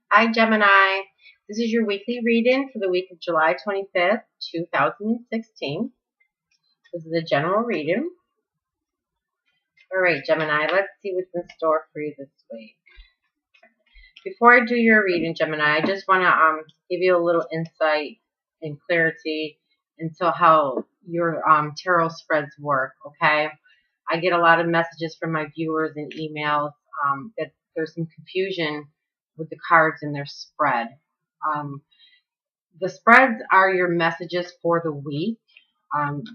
Hi, Gemini. This is your weekly reading for the week of July 25th, 2016. This is a general reading. All right, Gemini, let's see what's in store for you this week. Before I do your reading, Gemini, I just want to give you a little insight and clarity into how your tarot spreads work, okay? I get a lot of messages from my viewers and emails that there's some confusion with the cards in their spread. The spreads are your messages for the week.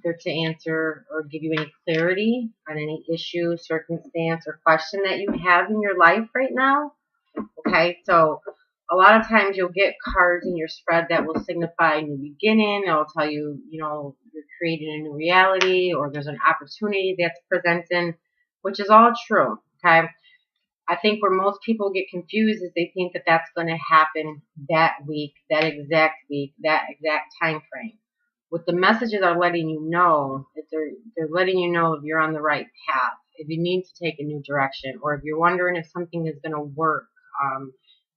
They're to answer or give you any clarity on any issue, circumstance, or question that you have in your life right now. Okay, so a lot of times you'll get cards in your spread that will signify a new beginning. It'll tell you, you're creating a new reality, or there's an opportunity that's presenting, which is all true. Okay, I think where most people get confused is they think that that's going to happen that week, that exact time frame. What the messages are letting you know is they're letting you know if you're on the right path, if you need to take a new direction, or if you're wondering if something is going to work.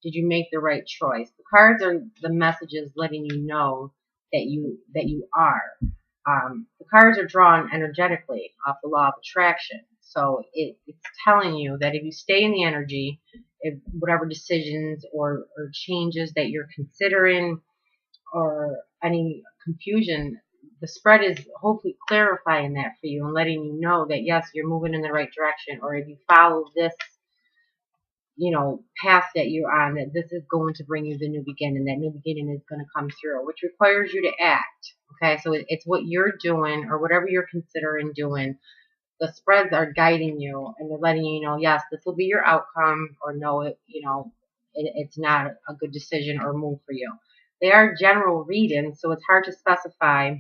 Did you make the right choice? The cards are the messages letting you know that you are. The cards are drawn energetically off the law of attraction. So it's telling you that if you stay in the energy, if whatever decisions or changes that you're considering or any confusion, the spread is hopefully clarifying that for you and letting you know that yes, you're moving in the right direction, or if you follow this path that you're on, that this is going to bring you the new beginning. That new beginning is going to come through, which requires you to act. Okay, so it's what you're doing or whatever you're considering doing. The spreads are guiding you and they're letting you know, yes, this will be your outcome, or no, it's not a good decision or move for you. They are general readings, so it's hard to specify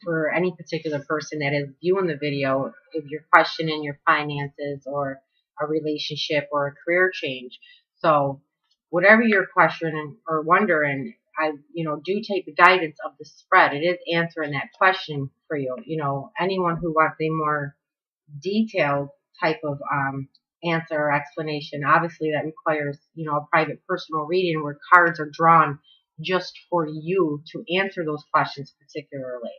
for any particular person that is viewing the video if you're questioning your finances or a relationship or a career change. So whatever you're questioning or wondering, I do take the guidance of the spread. It is answering that question for you. Anyone who wants a more detailed type of answer or explanation, obviously that requires a private personal reading where cards are drawn just for you to answer those questions particularly.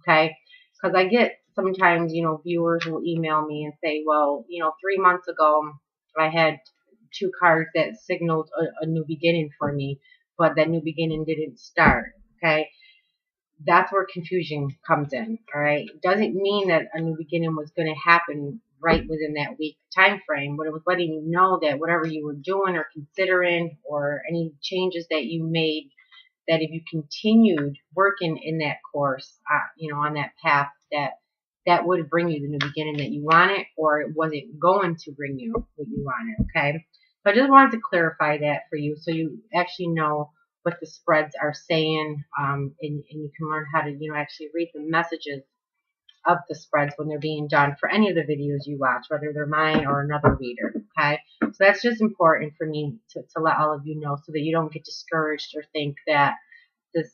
Okay, because I get sometimes viewers will email me and say, well, 3 months ago I had two cards that signaled a new beginning for me, but that new beginning didn't start. Okay, that's where confusion comes in. All right, it doesn't mean that a new beginning was going to happen right within that week time frame, but it was letting you know that whatever you were doing or considering or any changes that you made, that if you continued working in that course, on that path, that would bring you the new beginning that you wanted, or it wasn't going to bring you what you wanted. Okay, so I just wanted to clarify that for you, so you actually know what the spreads are saying, and you can learn how to actually read the messages of the spreads when they're being done for any of the videos you watch, whether they're mine or another reader. Okay, so that's just important for me to let all of you know, so that you don't get discouraged or think that this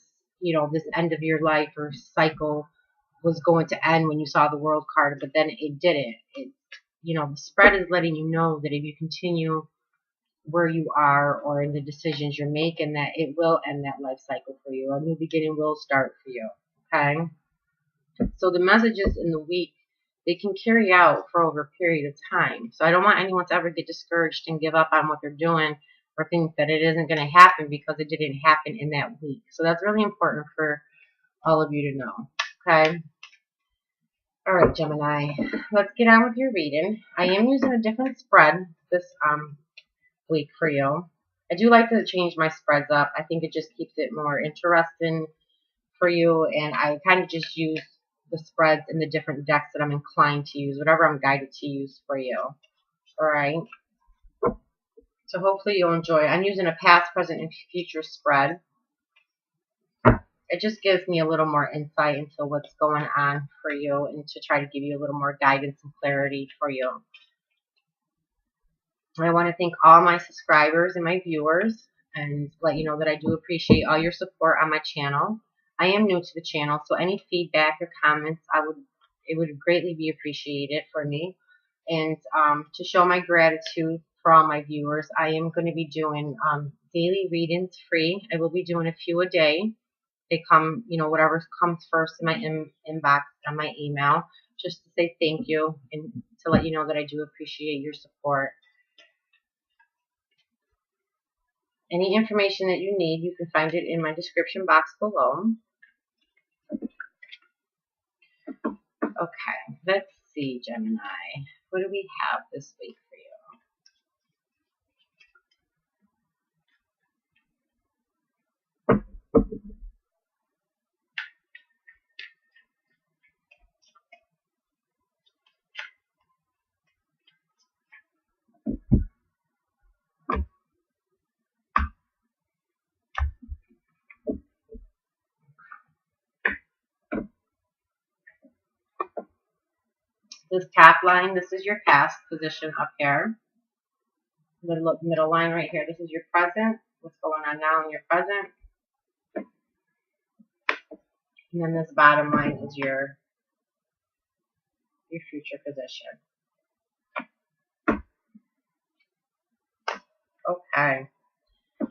this end of your life or cycle was going to end when you saw the World card, but then it didn't. The spread is letting you know that if you continue where you are or in the decisions you're making, that it will end that life cycle for you. A new beginning will start for you. Okay, so the messages in the week, they can carry out for over a period of time. So I don't want anyone to ever get discouraged and give up on what they're doing, or think that it isn't going to happen because it didn't happen in that week. So that's really important for all of you to know. Okay. All right, Gemini, let's get on with your reading. I am using a different spread this week for you. I do like to change my spreads up. I think it just keeps it more interesting for you, and I kind of just use the spreads in the different decks that I'm inclined to use, whatever I'm guided to use for you. All right. So hopefully you'll enjoy it. I'm using a past, present, and future spread. It just gives me a little more insight into what's going on for you and to try to give you a little more guidance and clarity for you. I want to thank all my subscribers and my viewers and let you know that I do appreciate all your support on my channel. I am new to the channel, so any feedback or comments, it would greatly be appreciated for me. And to show my gratitude for all my viewers. I am going to be doing daily readings free. I will be doing a few a day. They come, you know, whatever comes first in my inbox on my email, just to say thank you and to let you know that I do appreciate your support. Any information that you need, you can find it in my description box below. Okay, let's see, Gemini. What do we have this week for you? This top line, this is your past position up here. The middle line right here, this is your present. What's going on now in your present. And then this bottom line is your future position. Okay.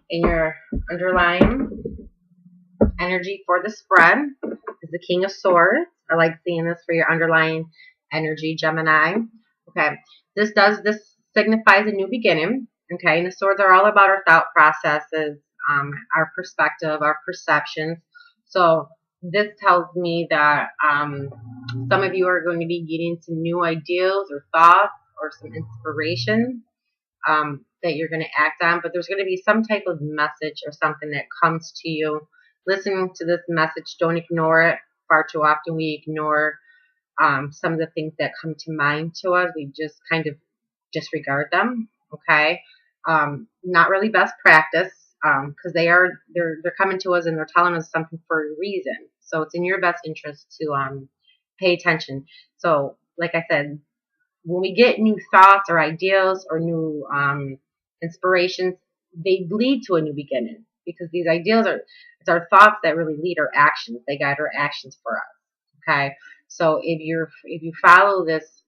And your underlying energy for the spread is the King of Swords. I like seeing this for your underlying energy, Gemini. Okay. This signifies a new beginning. Okay. And the swords are all about our thought processes, our perspective, our perceptions. So this tells me that some of you are going to be getting some new ideas or thoughts or some inspiration that you're going to act on. But there's going to be some type of message or something that comes to you. Listening to this message, don't ignore it. Far too often we ignore some of the things that come to mind to us. We just kind of disregard them. Okay, not really best practice because they're coming to us and they're telling us something for a reason. So it's in your best interest to pay attention. So like I said, when we get new thoughts or ideas or new inspirations, they lead to a new beginning because these ideas it's our thoughts that really lead our actions. They guide our actions for us. Okay, so if you follow this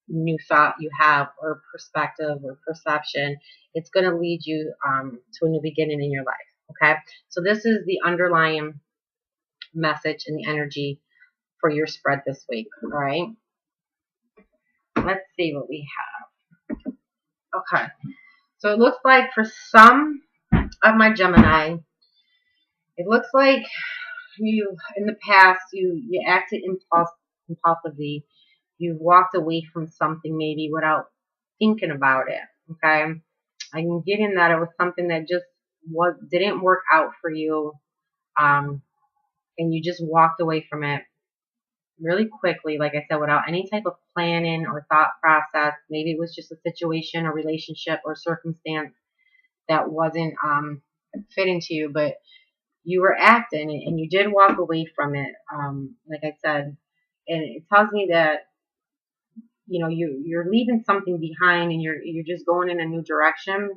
new thought you have or perspective or perception, it's going to lead you to a new beginning in your life. Okay, so this is the underlying message and the energy for your spread this week. All right, let's see what we have. Okay, so it looks like for some of my Gemini, it looks like you in the past you acted impulsively. You walked away from something maybe without thinking about it. Okay, I can get in that it was something that just didn't work out for you, and you just walked away from it really quickly, like I said, without any type of planning or thought process. Maybe it was just a situation or relationship or circumstance that wasn't fitting to you, but you were acting and you did walk away from it, like I said. And it tells me that you know you're leaving something behind and you're just going in a new direction,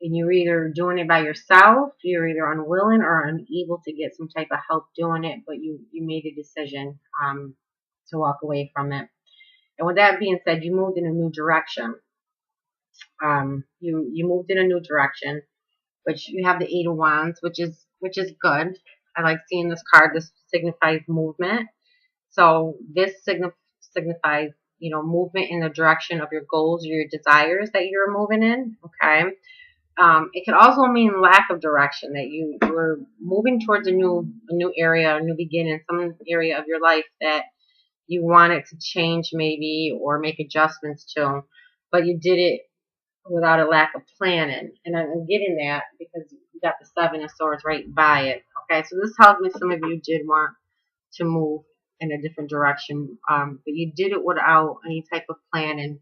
and you're either doing it by yourself, you're either unwilling or unable to get some type of help doing it, but you made a decision to walk away from it. And with that being said, you moved in a new direction. You moved in a new direction, which you have the Eight of Wands, which is good. I like seeing this card. This signifies movement. So this signifies, you know, movement in the direction of your goals or your desires that you're moving in. Okay. It could also mean lack of direction, that you were moving towards a new area, a new beginning, some area of your life that you wanted to change maybe or make adjustments to, but you did it without a lack of planning. And I'm getting that because you got the Seven of Swords right by it. Okay, so this tells me some of you did want to move in a different direction, but you did it without any type of planning.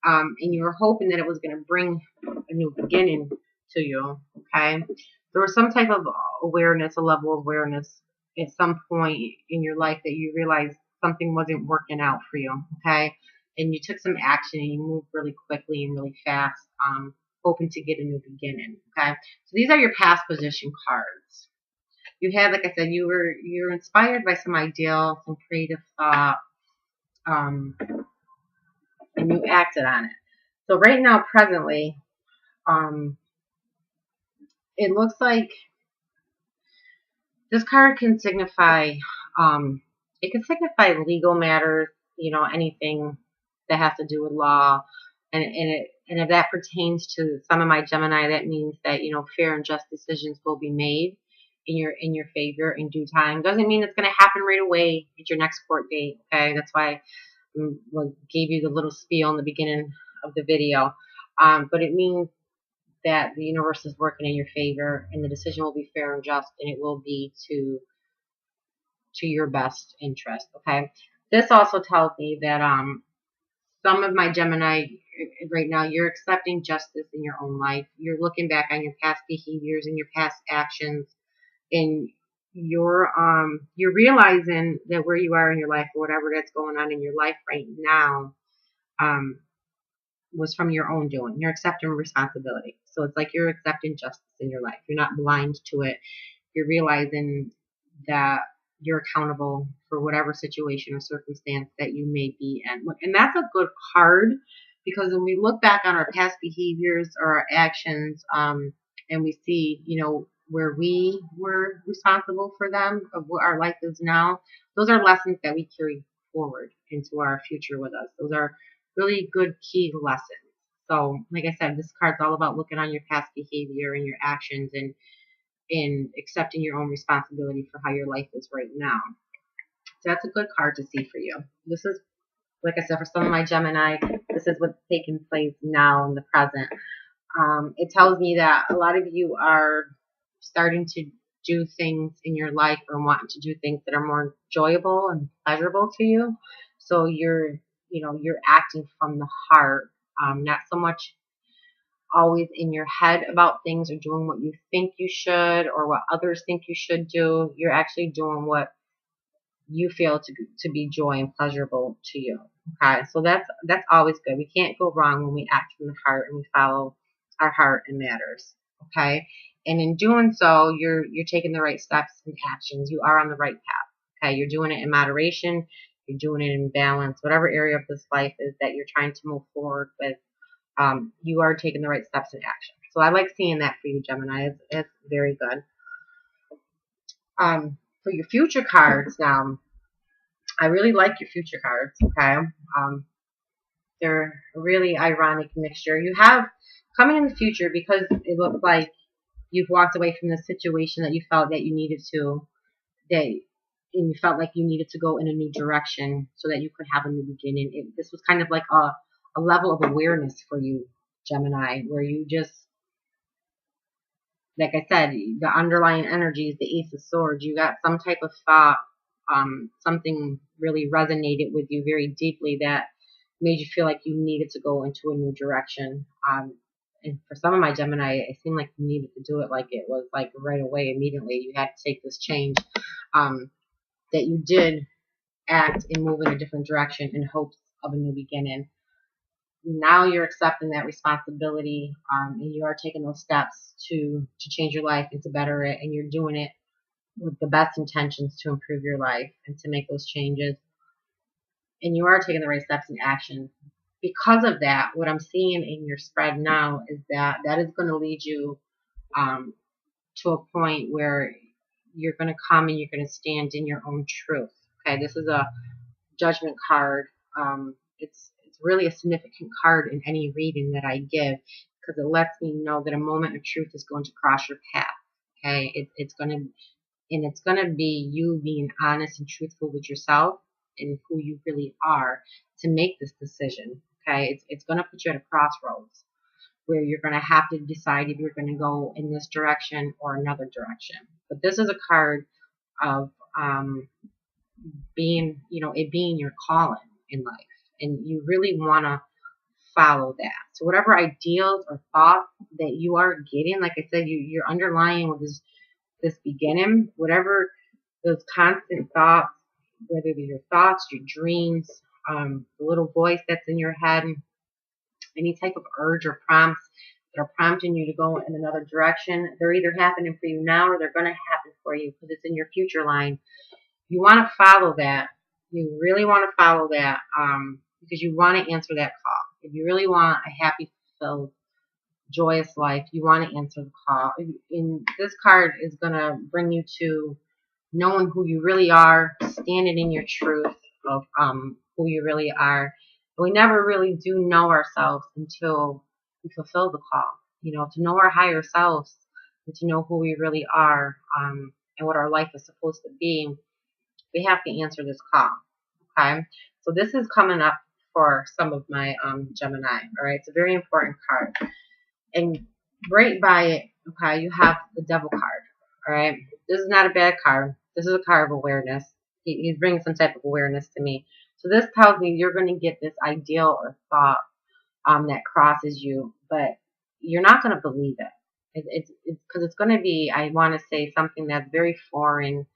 And you were hoping that it was going to bring a new beginning to you, okay? There was some type of awareness, a level of awareness at some point in your life that you realized something wasn't working out for you, okay? And you took some action and you moved really quickly and really fast, hoping to get a new beginning, okay? So these are your past position cards. You had, like I said, you were inspired by some ideal, some creative thought, and you acted on it. So right now, presently, it looks like this card can signify, it can signify legal matters, anything that has to do with law, and if that pertains to some of my Gemini, that means that fair and just decisions will be made in your favor in due time. Doesn't mean it's going to happen right away at your next court date. Okay, that's why I gave you the little spiel in the beginning of the video, but it means that the universe is working in your favor, and the decision will be fair and just, and it will be to your best interest. Okay, this also tells me that some of my Gemini right now, you're accepting justice in your own life. You're looking back on your past behaviors and your past actions, and you're realizing that where you are in your life, or whatever that's going on in your life right now, was from your own doing. You're accepting responsibility. So it's like you're accepting justice in your life. You're not blind to it. You're realizing that you're accountable for whatever situation or circumstance that you may be in. And that's a good card, because when we look back on our past behaviors or our actions, and we see, where we were responsible for them, of what our life is now, those are lessons that we carry forward into our future with us. Those are really good key lessons. So, like I said, this card's all about looking on your past behavior and your actions, and in accepting your own responsibility for how your life is right now. So that's a good card to see for you. This is, like I said, for some of my Gemini, this is what's taking place now in the present. It tells me that a lot of you are starting to do things in your life, or wanting to do things that are more enjoyable and pleasurable to you. So you're acting from the heart, not so much always in your head about things, or doing what you think you should or what others think you should do. You're actually doing what you feel to be joy and pleasurable to you. Okay, so that's always good. We can't go wrong when we act from the heart and we follow our heart in matters. Okay, and in doing so, you're taking the right steps and actions. You are on the right path. Okay, you're doing it in moderation. You're doing it in balance. Whatever area of this life is that you're trying to move forward with, you are taking the right steps and action. So I like seeing that for you, Gemini. It's very good. For your future cards now, I really like your future cards. Okay, they're a really ironic mixture. You have coming in the future, because it looks like you've walked away from the situation that you felt that you needed to, and you felt like you needed to go in a new direction so that you could have a new beginning. This was kind of like a level of awareness for you, Gemini, where you just, like I said, the underlying energy is the Ace of Swords. You got some type of thought, something really resonated with you very deeply that made you feel like you needed to go into a new direction. And for some of my Gemini, it seemed like you needed to do it, like it was like right away, immediately. You had to take this change, that you did act and move in a different direction in hopes of a new beginning. Now you're accepting that responsibility, and you are taking those steps to change your life and to better it, and you're doing it with the best intentions to improve your life and to make those changes. And you are taking the right steps and actions. Because of that, what I'm seeing in your spread now is that is going to lead you to a point where you're going to come and you're going to stand in your own truth. Okay, this is a Judgment card. It's really a significant card in any reading that I give, because it lets me know that a moment of truth is going to cross your path. Okay, it's going to be you being honest and truthful with yourself and who you really are to make this decision. Okay, it's going to put you at a crossroads where you're going to have to decide if you're going to go in this direction or another direction. But this is a card of being, it being your calling in life, and you really want to follow that. So whatever ideals or thoughts that you are getting, like I said, you're underlying with this beginning, whatever those constant thoughts, whether they're your thoughts, your dreams, the little voice that's in your head, any type of urge or prompts that are prompting you to go in another direction, they're either happening for you now or they're going to happen for you because it's in your future line. You want to follow that. You really want to follow that, because you want to answer that call. If you really want a happy, fulfilled, joyous life, you want to answer the call. And this card is going to bring you to knowing who you really are, standing in your truth of who you really are. We never really do know ourselves until we fulfill the call. You know, to know our higher selves and to know who we really are, and what our life is supposed to be, we have to answer this call. Okay, so this is coming up for some of my Gemini. All right, it's a very important card, and right by it, okay, you have the Devil card. All right, this is not a bad card. This is a card of awareness. He's bringing some type of awareness to me. So this tells me you're going to get this ideal or thought that crosses you, but you're not going to believe it. It's because it's going to be, I want to say, something that's very foreign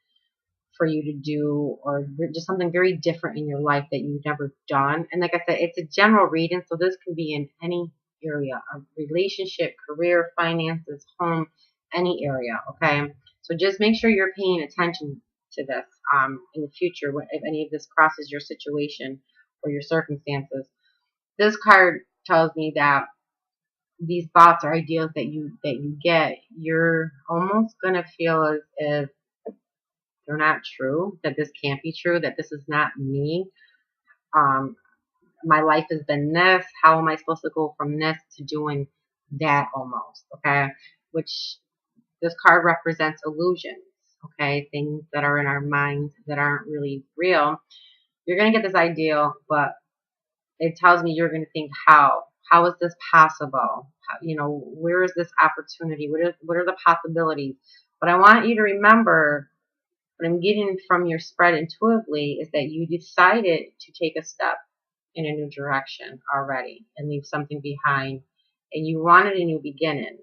for you to do, or just something very different in your life that you've never done. And like I said, it's a general reading, so this can be in any area of relationship, career, finances, home, any area. Okay, so just make sure you're paying attention to this in the future if any of this crosses your situation or your circumstances. This card tells me that these thoughts or ideas that you get, you're almost gonna feel as if they're not true, that this can't be true, that this is not me. Um, my life has been this. How am I supposed to go from this to doing that almost? Okay, which this card represents illusions. Okay, things that are in our minds that aren't really real. You're gonna get this ideal, but it tells me you're going to think, how is this possible? How, where is this opportunity? What are the possibilities? But I want you to remember what I'm getting from your spread intuitively is that you decided to take a step in a new direction already and leave something behind, and you wanted a new beginning.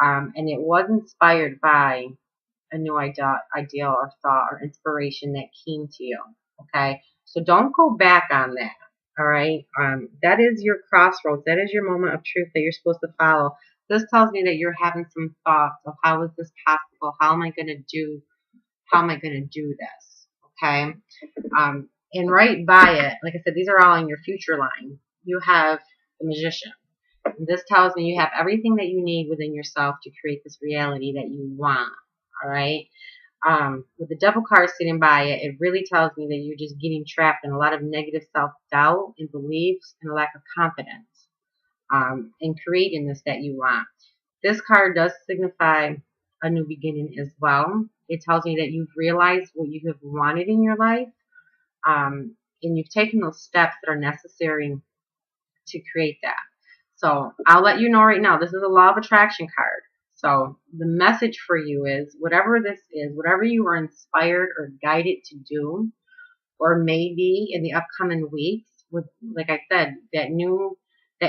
And it was inspired by a new ideal or thought or inspiration that came to you. Okay, so don't go back on that. All right, that is your crossroads. That is your moment of truth that you're supposed to follow. This tells me that you're having some thoughts of how is this possible? How am I going to do? How am I going to do this? Okay, and right by it, like I said, these are all in your future line. You have the Magician. This tells me you have everything that you need within yourself to create this reality that you want. All right. With the Devil card sitting by it, it really tells me that you're just getting trapped in a lot of negative self-doubt and beliefs and a lack of confidence in creating this that you want. This card does signify a new beginning as well. It tells me that you've realized what you have wanted in your life, and you've taken those steps that are necessary to create that. So I'll let you know right now, this is a law of attraction card. So the message for you is whatever this is, whatever you are inspired or guided to do, or maybe in the upcoming weeks, with, like I said, that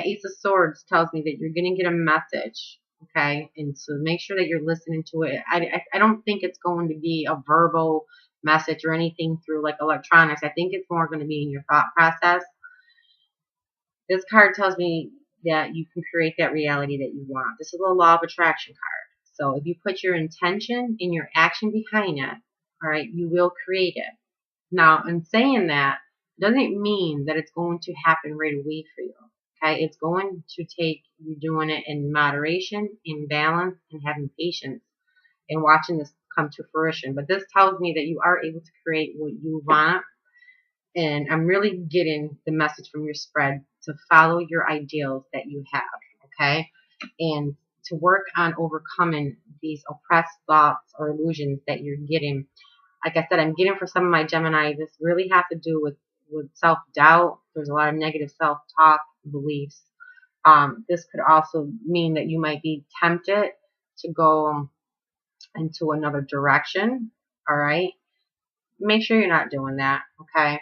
Ace of Swords tells me that you're going to get a message. Okay, and so make sure that you're listening to it. I don't think it's going to be a verbal message or anything through like electronics. I think it's more going to be in your thought process. This card tells me that you can create that reality that you want. This is a law of attraction card. So if you put your intention and your action behind it, all right, you will create it. Now, in saying that, doesn't mean that it's going to happen right away for you. Okay, it's going to take you doing it in moderation, in balance, and having patience and watching this come to fruition. But this tells me that you are able to create what you want. And I'm really getting the message from your spread to follow your ideals that you have, okay? And to work on overcoming these oppressed thoughts or illusions that you're getting. Like I said, I'm getting for some of my Gemini, this really has to do with self-doubt. There's a lot of negative self-talk beliefs. This could also mean that you might be tempted to go into another direction, all right? Make sure you're not doing that, okay?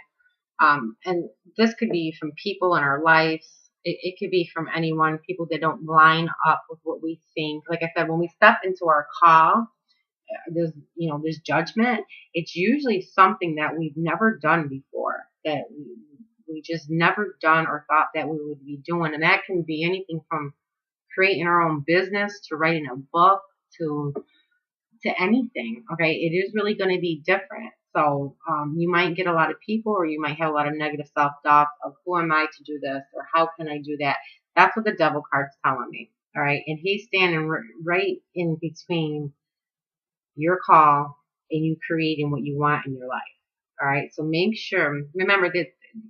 And this could be from people in our lives. It could be from anyone, people that don't line up with what we think. Like I said, when we step into our call, there's judgment. It's usually something that we've never done before, that we just never done or thought that we would be doing. And that can be anything from creating our own business to writing a book to anything. Okay, it is really going to be different. So you might get a lot of people, or you might have a lot of negative self-doubt of who am I to do this, or how can I do that. That's what the devil card's telling me. All right. And he's standing right in between your call and you creating what you want in your life. All right. So make sure, remember that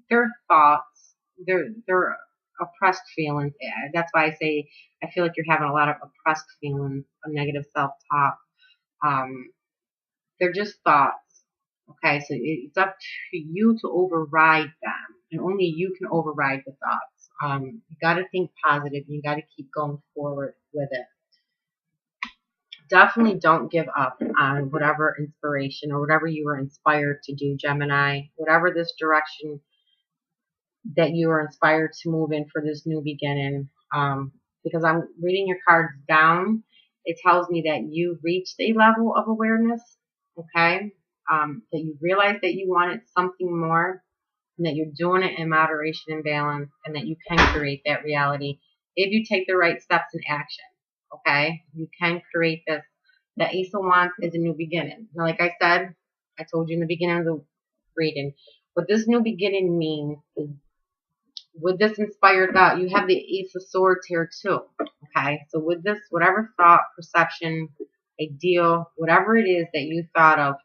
their thoughts, they're oppressed feelings. That's why I say I feel like you're having a lot of oppressed feelings, a negative self-talk. They're just thoughts. Okay, so it's up to you to override them, and only you can override the thoughts. You got to think positive. You got to keep going forward with it. Definitely don't give up on whatever inspiration or whatever you were inspired to do, Gemini. Whatever this direction that you are inspired to move in for this new beginning. Because I'm reading your cards down, it tells me that you reached a level of awareness. Okay. That you realize that you wanted something more, and that you're doing it in moderation and balance, and that you can create that reality if you take the right steps in action. Okay, you can create this. The Ace of Wands is a new beginning. Now, like I said, I told you in the beginning of the reading, what this new beginning means is, with this inspired thought, you have the Ace of Swords here too. Okay, so with this, whatever thought, perception, ideal, whatever it is that you thought of,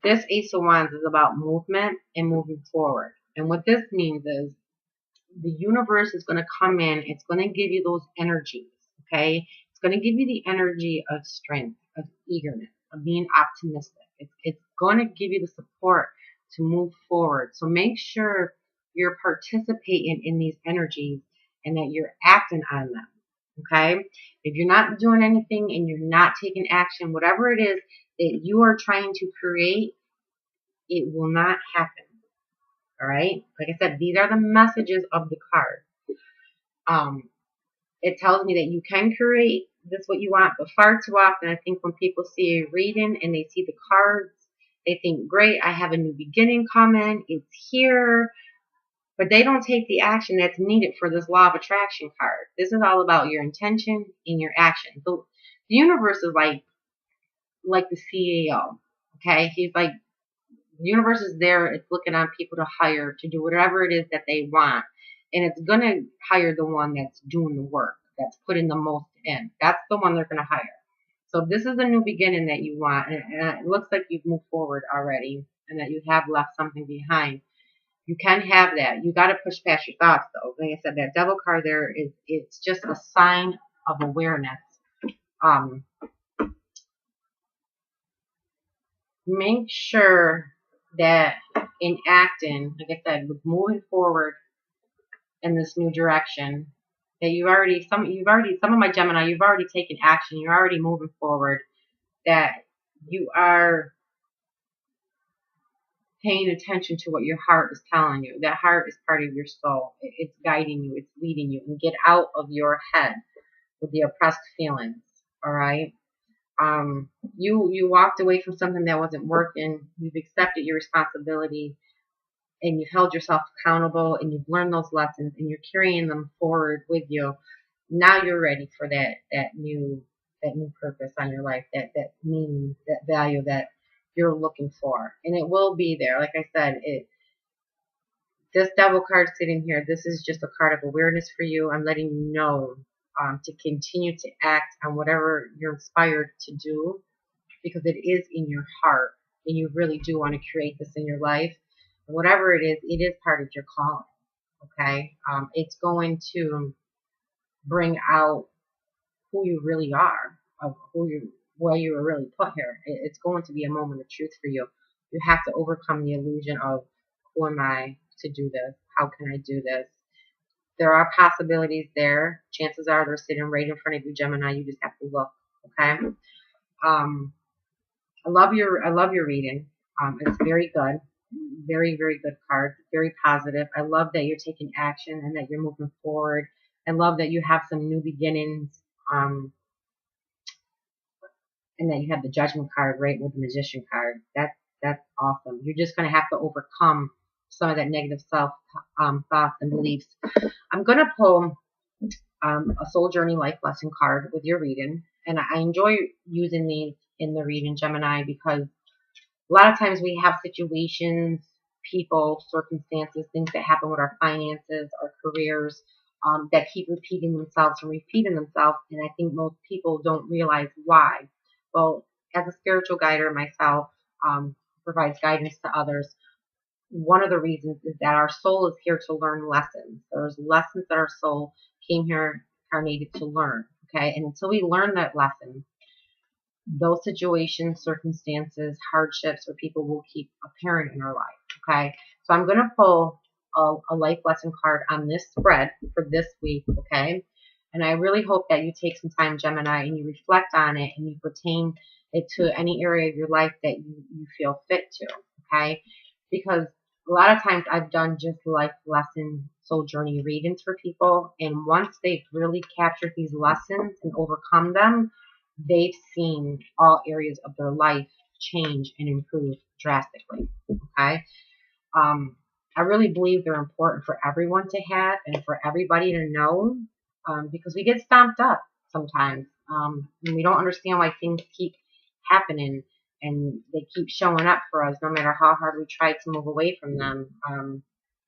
this Ace of Wands is about movement and moving forward. And what this means is the universe is going to come in. It's going to give you those energies, okay? It's going to give you the energy of strength, of eagerness, of being optimistic. It's going to give you the support to move forward. So make sure you're participating in these energies and that you're acting on them, okay? If you're not doing anything and you're not taking action, whatever it is that you are trying to create, it will not happen. All right. Like I said, these are the messages of the card. It tells me that you can create this what you want, but far too often, I think when people see a reading and they see the cards, they think, great, I have a new beginning coming. It's here. But they don't take the action that's needed for this law of attraction card. This is all about your intention and your action. So the universe is like the CEO. Okay. He's like, the universe is there. It's looking on people to hire to do whatever it is that they want. And it's going to hire the one that's doing the work, that's putting the most in. That's the one they're going to hire. So this is a new beginning that you want. And it looks like you've moved forward already and that you have left something behind. You can have that. You got to push past your thoughts, though. Like I said, that devil card there it's just a sign of awareness. Make sure that in acting, like I said, with moving forward in this new direction, that some of my Gemini, you've already taken action, you're already moving forward, that you are paying attention to what your heart is telling you. That heart is part of your soul. It's guiding you, it's leading you, and get out of your head with the oppressed feelings. All right. You walked away from something that wasn't working. You've accepted your responsibility, and you've held yourself accountable, and you've learned those lessons, and you're carrying them forward with you. Now you're ready for that new purpose on your life, that meaning, that value that you're looking for, and it will be there. Like I said, this devil card sitting here, this is just a card of awareness for you. I'm letting you know to continue to act on whatever you're inspired to do, because it is in your heart, and you really do want to create this in your life. Whatever it is part of your calling. Okay, it's going to bring out who you really are, of why you were really put here. It's going to be a moment of truth for you. You have to overcome the illusion of, who am I to do this? How can I do this? There are possibilities there. Chances are they're sitting right in front of you, Gemini. You just have to look. Okay. I love your reading. It's very good. Very, very good card. Very positive. I love that you're taking action and that you're moving forward. I love that you have some new beginnings. And that you have the Judgment card right with the Magician card. That's awesome. You're just going to have to overcome some of that negative self thoughts and beliefs. I'm going to pull a Soul Journey Life Lesson card with your reading. And I enjoy using these in the reading, Gemini, because A lot of times we have situations, people, circumstances, things that happen with our finances, our careers, that keep repeating themselves and repeating themselves. And I think most people don't realize why. Well, as a spiritual guider myself, provides guidance to others. One of the reasons is that our soul is here to learn lessons. There's lessons that our soul came here incarnated to learn. Okay, and until we learn that lesson, those situations, circumstances, hardships, or people will keep appearing in our life. Okay, so I'm going to pull a life lesson card on this spread for this week. Okay, and I really hope that you take some time, Gemini, and you reflect on it and you pertain it to any area of your life that you feel fit to. Okay, because a lot of times I've done just life lesson soul journey readings for people, and once they've really captured these lessons and overcome them, they've seen all areas of their life change and improve drastically. Okay. I really believe they're important for everyone to have and for everybody to know, because we get stomped up sometimes, and we don't understand why things keep happening and they keep showing up for us no matter how hard we try to move away from them.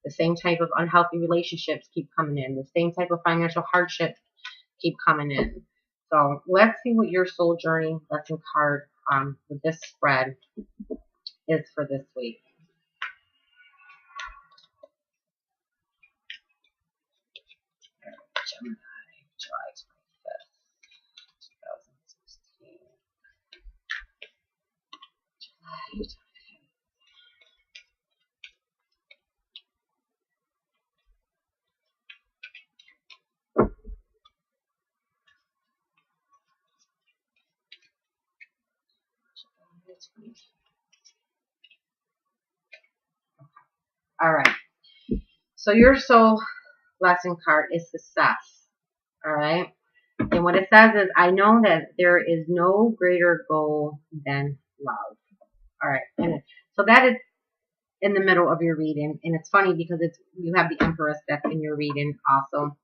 The same type of unhealthy relationships keep coming in. The same type of financial hardships keep coming in. So let's see what your soul journey lesson card with this spread is for this week. Gemini, July 25th, 2016. July 25th. All right. So your soul lesson card is success. All right. And what it says is, I know that there is no greater goal than love. All right. And so that is in the middle of your reading. And it's funny because you have the Empress that's in your reading also.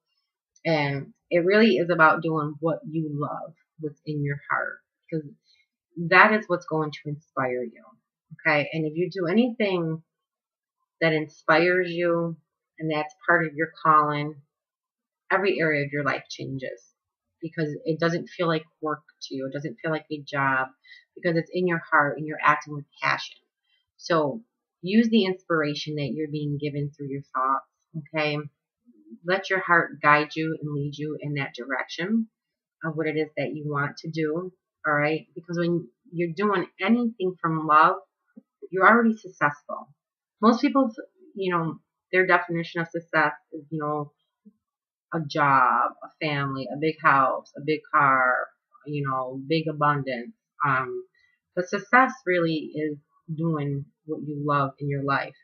And it really is about doing what you love within your heart, because that is what's going to inspire you. Okay. And if you do anything that inspires you and that's part of your calling, every area of your life changes, because it doesn't feel like work to you. It doesn't feel like a job, because it's in your heart and you're acting with passion. So use the inspiration that you're being given through your thoughts. Okay. Let your heart guide you and lead you in that direction of what it is that you want to do. All right. Because when you're doing anything from love, you're already successful. Most people's, their definition of success is, a job, a family, a big house, a big car, big abundance. But success really is doing what you love in your life.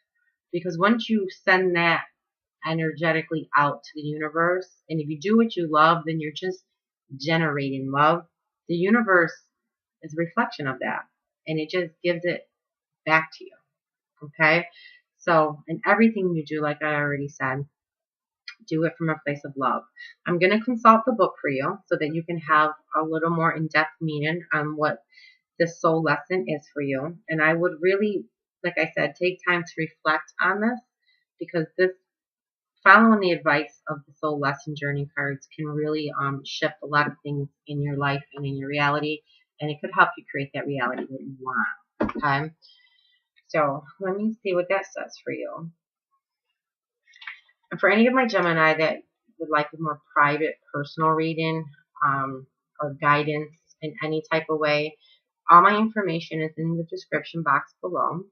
Because once you send that energetically out to the universe, and if you do what you love, then you're just generating love. The universe is a reflection of that, and it just gives it back to you. Okay? So, in everything you do, like I already said, do it from a place of love. I'm going to consult the book for you so that you can have a little more in-depth meaning on what this soul lesson is for you. And I would really, like I said, take time to reflect on this, because this, following the advice of the soul lesson journey cards, can really shift a lot of things in your life and in your reality, and it could help you create that reality that you want. Okay, so let me see what that says for you. And for any of my Gemini that would like a more private, personal reading, or guidance in any type of way, all my information is in the description box below.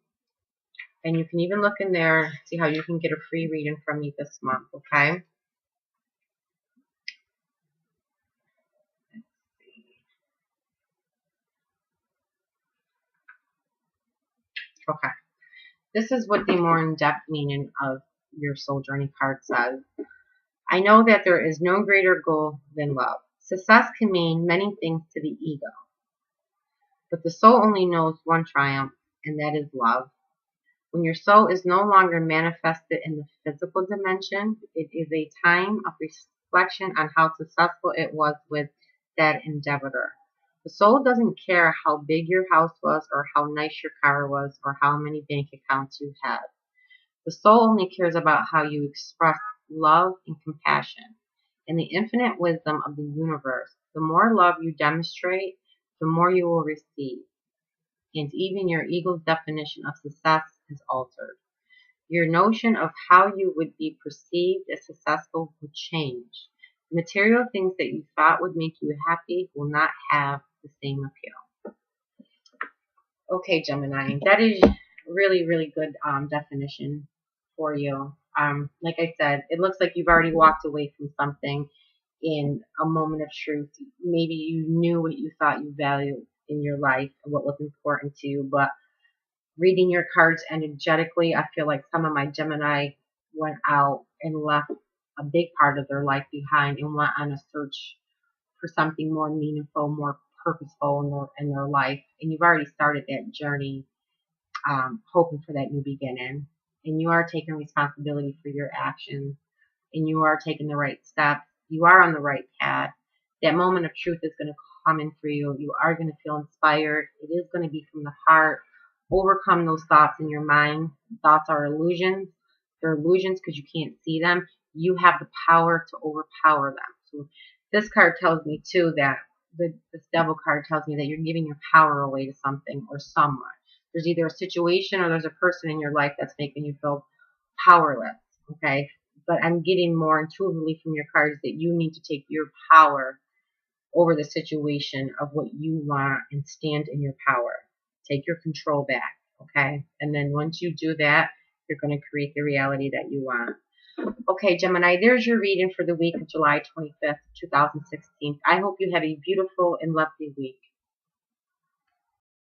And you can even look in there and see how you can get a free reading from me this month, okay? Okay. This is what the more in-depth meaning of your soul journey card says. I know that there is no greater goal than love. Success can mean many things to the ego, but the soul only knows one triumph, and that is love. When your soul is no longer manifested in the physical dimension, it is a time of reflection on how successful it was with that endeavor. The soul doesn't care how big your house was or how nice your car was or how many bank accounts you have. The soul only cares about how you express love and compassion. In the infinite wisdom of the universe, the more love you demonstrate, the more you will receive. And even your ego's definition of success is altered. Your notion of how you would be perceived as successful will change. Material things that you thought would make you happy will not have the same appeal. Okay, Gemini, that is really, really good definition for you. Like I said, it looks like you've already walked away from something in a moment of truth. Maybe you knew what you thought you valued in your life and what was important to you, but reading your cards energetically, I feel like some of my Gemini went out and left a big part of their life behind and went on a search for something more meaningful, more purposeful in their life. And you've already started that journey, hoping for that new beginning. And you are taking responsibility for your actions, and you are taking the right steps. You are on the right path. That moment of truth is going to come in for you. You are going to feel inspired. It is going to be from the heart. Overcome those thoughts in your mind. Thoughts are illusions. They're illusions because you can't see them. You have the power to overpower them. So this card tells me too that this devil card tells me that you're giving your power away to something or someone. There's either a situation or there's a person in your life that's making you feel powerless. Okay, but I'm getting more intuitively from your cards that you need to take your power over the situation of what you want and stand in your power. Take your control back, okay? And then once you do that, you're going to create the reality that you want. Okay, Gemini, there's your reading for the week of July 25th, 2016. I hope you have a beautiful and lovely week.